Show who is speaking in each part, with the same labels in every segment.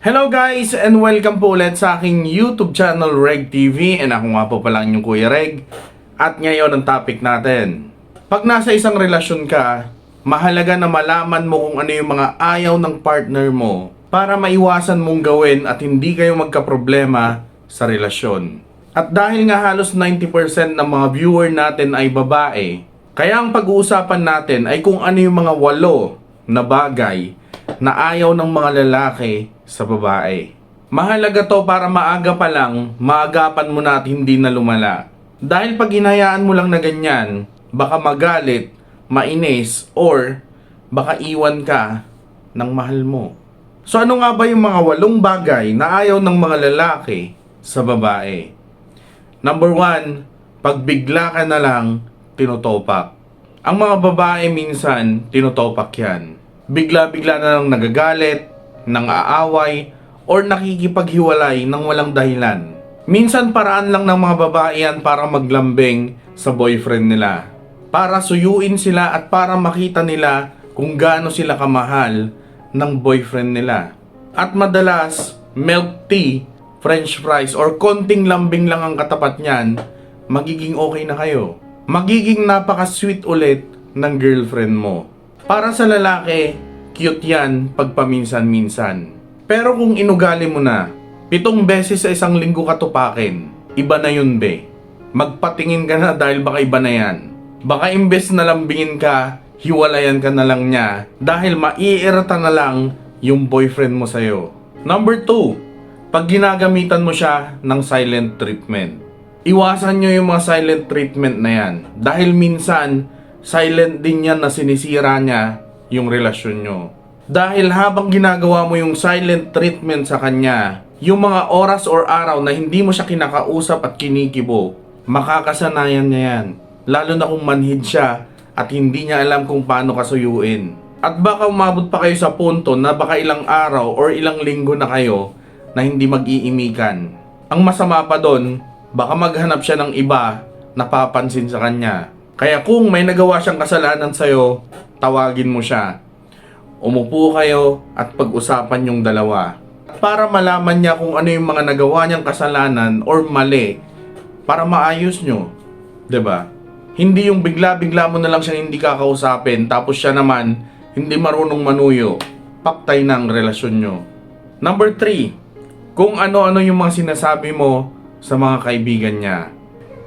Speaker 1: Hello guys and welcome po ulit sa aking YouTube channel Reg TV and ako nga po pala inyong Kuya Reg. At ngayon ang topic natin. Pag nasa isang relasyon ka, mahalaga na malaman mo kung ano yung mga ayaw ng partner mo para maiwasan mong gawin at hindi kayo magkaproblema sa relasyon. At dahil nga halos 90% ng mga viewer natin ay babae, kaya ang pag-uusapan natin ay kung ano yung mga 8 na bagay na ayaw ng mga lalaki sa babae. Mahalaga to para maaga pa lang, maagapan mo na at hindi na lumala. Dahil pag hinayaan mo lang na ganyan, baka magalit, mainis, or baka iwan ka ng mahal mo. So ano nga ba yung mga 8 bagay na ayaw ng mga lalaki sa babae? Number 1, pag bigla ka na lang, tinutopak. Ang mga babae minsan, tinutopak yan. Bigla-bigla na lang nagagalit, nang aaway, or nakikipaghiwalay ng walang dahilan. Minsan paraan lang ng mga babae yan para maglambing sa boyfriend nila. Para suyuin sila at para makita nila kung gaano sila kamahal ng boyfriend nila. At madalas, milk tea, french fries, or konting lambing lang ang katapat niyan, magiging okay na kayo. Magiging napaka-sweet ulit ng girlfriend mo. Para sa lalaki, cute yan pag paminsan-minsan. Pero kung inugali mo na, 7 beses sa isang linggo katupakin, iba na yun be. Magpatingin ka na dahil baka iba na yan. Baka imbes na lambingin ka, hiwalayan ka na lang niya dahil maiirita na lang yung boyfriend mo sa'yo. Number 2, pag ginagamitan mo siya ng silent treatment. Iwasan nyo yung mga silent treatment na yan dahil minsan silent din yan na sinisira niya yung relasyon nyo. Dahil habang ginagawa mo yung silent treatment sa kanya, yung mga oras or araw na hindi mo siya kinakausap at kinikibo, makakasanayan niya yan. Lalo na kung manhid siya at hindi niya alam kung paano kasuyuin. At baka umabot pa kayo sa punto na baka ilang araw or ilang linggo na kayo na hindi mag-iimikan. Ang masama pa doon, baka maghanap siya ng iba na papansin sa kanya. Kaya kung may nagawa siyang kasalanan sa'yo, tawagin mo siya. Umupo kayo at pag-usapan yung dalawa. Para malaman niya kung ano yung mga nagawa niyang kasalanan or mali para maayos nyo. 'Di ba? Hindi yung bigla-bigla mo na lang siyang hindi kakausapin tapos siya naman hindi marunong manuyo. Paktay na ang relasyon nyo. Number 3, kung ano-ano yung mga sinasabi mo sa mga kaibigan niya.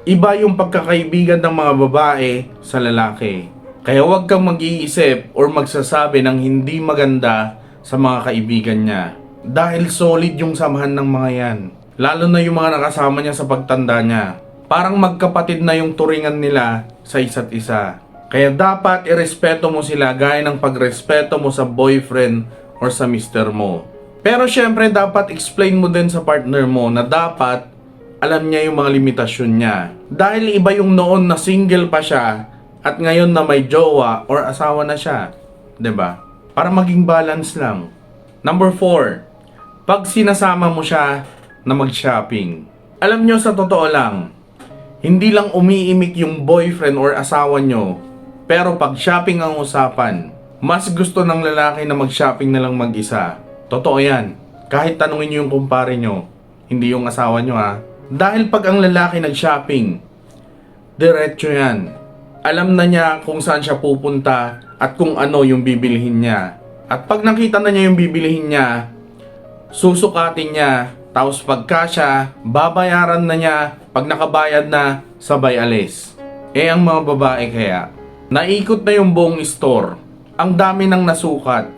Speaker 1: Iba yung pagkakaibigan ng mga babae sa lalaki. Kaya huwag kang mag-iisip or magsasabi ng hindi maganda sa mga kaibigan niya. Dahil solid yung samahan ng mga yan. Lalo na yung mga nakasama niya sa pagtanda niya. Parang magkapatid na yung turingan nila sa isa't isa. Kaya dapat irespeto mo sila gaya ng pagrespeto mo sa boyfriend or sa mister mo. Pero syempre dapat explain mo din sa partner mo na dapat alam niya yung mga limitasyon niya. Dahil iba yung noon na single pa siya at ngayon na may jowa or asawa na siya. 'Di ba? Para maging balance lang. Number 4, pag sinasama mo siya na mag-shopping. Alam nyo sa totoo lang, hindi lang umiimik yung boyfriend or asawa nyo, pero pag shopping ang usapan, mas gusto ng lalaki na mag-shopping na lang mag-isa. Totoo yan. Kahit tanungin nyo yung kumpare nyo, hindi yung asawa nyo ha. Dahil pag ang lalaki nag-shopping, diretso yan. Alam na niya kung saan siya pupunta at kung ano yung bibilihin niya. At pag nakita na niya yung bibilihin niya, susukatin niya. Tapos pagkasya, babayaran na niya. Pag nakabayad na, sabay alis. Ang mga babae kaya, naikot na yung buong store. Ang dami nang nasukat.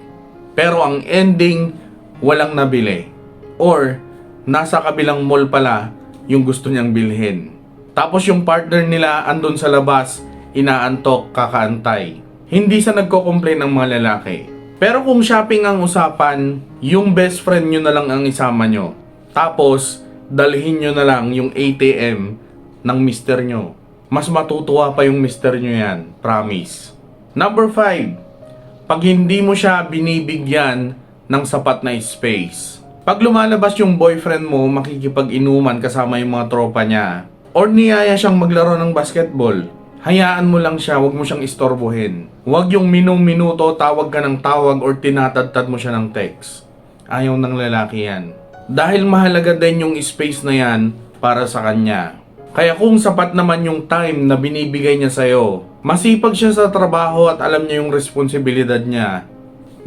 Speaker 1: Pero ang ending, walang nabili. Or, nasa kabilang mall pala yung gusto niyang bilhin. Tapos yung partner nila andun sa labas, inaantok, kakaantay. Hindi sa nagko-complain ng mga lalaki. Pero kung shopping ang usapan, yung best friend nyo na lang ang isama nyo. Tapos, dalhin nyo na lang yung ATM ng mister nyo. Mas matutuwa pa yung mister nyo yan. Promise. Number 5, pag hindi mo siya binibigyan ng sapat na space. Pag lumalabas yung boyfriend mo, makikipag-inuman kasama yung mga tropa niya. Or niyaya siyang maglaro ng basketball. Hayaan mo lang siya, huwag mo siyang istorbohin. Huwag yung minuto tawag ka ng tawag or tinatadtad mo siya ng text. Ayaw ng lalaki yan. Dahil mahalaga din yung space na yan para sa kanya. Kaya kung sapat naman yung time na binibigay niya sa'yo, masipag siya sa trabaho at alam niya yung responsibilidad niya,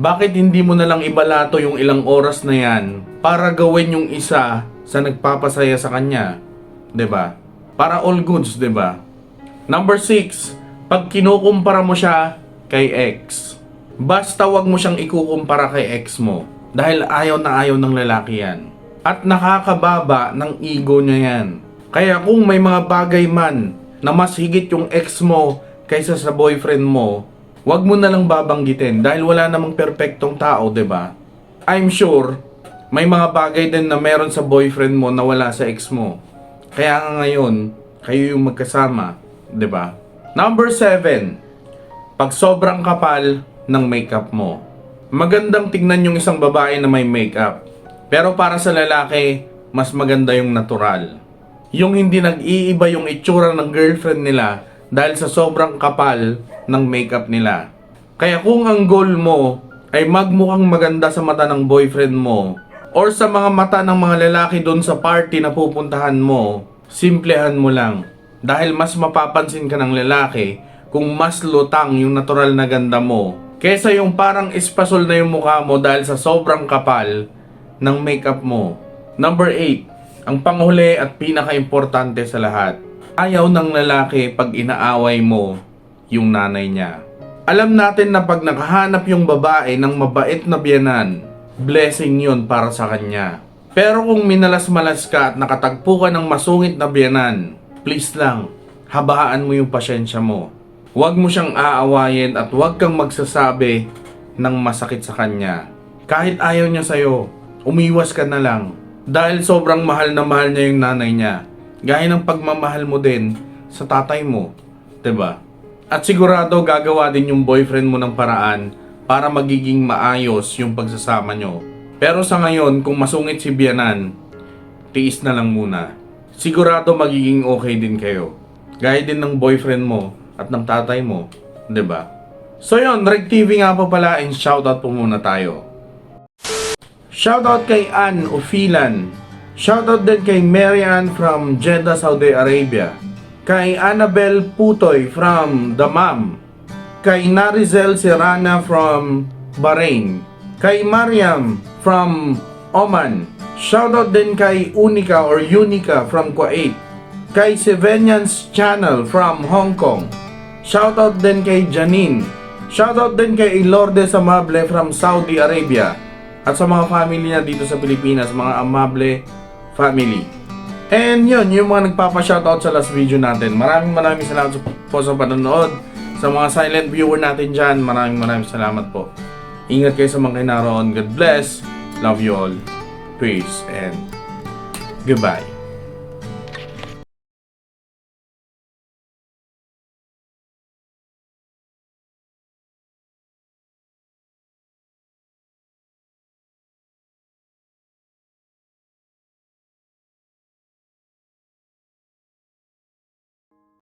Speaker 1: bakit hindi mo na lang ibalato yung ilang oras na yan para gawin yung isa sa nagpapasaya sa kanya? 'Di ba? Para all goods, 'di ba? Number 6, pag kinukumpara mo siya kay ex, basta wag mo siyang ikukumpara kay ex mo dahil ayaw na ayaw ng lalaki yan. At nakakababa ng ego niya yan. Kaya kung may mga bagay man na mas higit yung ex mo kaysa sa boyfriend mo, wag mo na lang babanggitin dahil wala namang perpektong tao, 'di ba? I'm sure may mga bagay din na meron sa boyfriend mo na wala sa ex mo. Kaya nga ngayon, kayo yung magkasama, 'di ba? Number 7, pag sobrang kapal ng makeup mo. Magandang tignan yung isang babae na may makeup. Pero para sa lalaki, mas maganda yung natural. Yung hindi nag-iiba yung itsura ng girlfriend nila dahil sa sobrang kapal ng makeup nila. Kaya kung ang goal mo ay magmukhang maganda sa mata ng boyfriend mo or sa mga mata ng mga lalaki doon sa party na pupuntahan mo, simplehan mo lang. Dahil mas mapapansin ka ng lalaki kung mas lutang yung natural na ganda mo kesa yung parang espasol na yung mukha mo dahil sa sobrang kapal ng makeup mo. Number 8, ang panghuli at pinaka-importante sa lahat. Ayaw ng lalaki pag inaaway mo yung nanay niya. Alam natin na pag nakahanap yung babae ng mabait na biyenan, blessing yun para sa kanya. Pero kung minalas-malas ka at nakatagpo ka ng masungit na biyenan, please lang, habaan mo yung pasyensya mo. Huwag mo siyang aawayin at huwag kang magsasabi ng masakit sa kanya. Kahit ayaw niya sa'yo, umiwas ka na lang. Dahil sobrang mahal na mahal niya yung nanay niya. Gaya ng pagmamahal mo din sa tatay mo. 'Di ba? At sigurado gagawa din yung boyfriend mo ng paraan para magiging maayos yung pagsasama nyo. Pero sa ngayon, kung masungit si biyanan, tiis na lang muna. Sigurado magiging okay din kayo. Gaya din ng boyfriend mo at ng tatay mo. 'Di ba? So yun, Reg TV nga po pala and shoutout po muna tayo. Shoutout kay Ann Ufilan. Shoutout din kay Marian from Jeddah, Saudi Arabia. Kay Annabel Putoy from Damam. Kay Narizel Serrana from Bahrain. Kay Mariam from Oman. Shoutout din kay Unica or Unica from Kuwait. Kay Sevenians Channel from Hong Kong. Shoutout din kay Janine. Shoutout din kay Lourdes Amable from Saudi Arabia. At sa mga family niya dito sa Pilipinas, mga Amable family. And yun, yung mga nagpapa-shoutout sa last video natin. Maraming salamat po sa panonood. Sa mga silent viewer natin dyan, maraming salamat po. Ingat kayo sa mga naroon. God bless. Love you all. Peace and goodbye.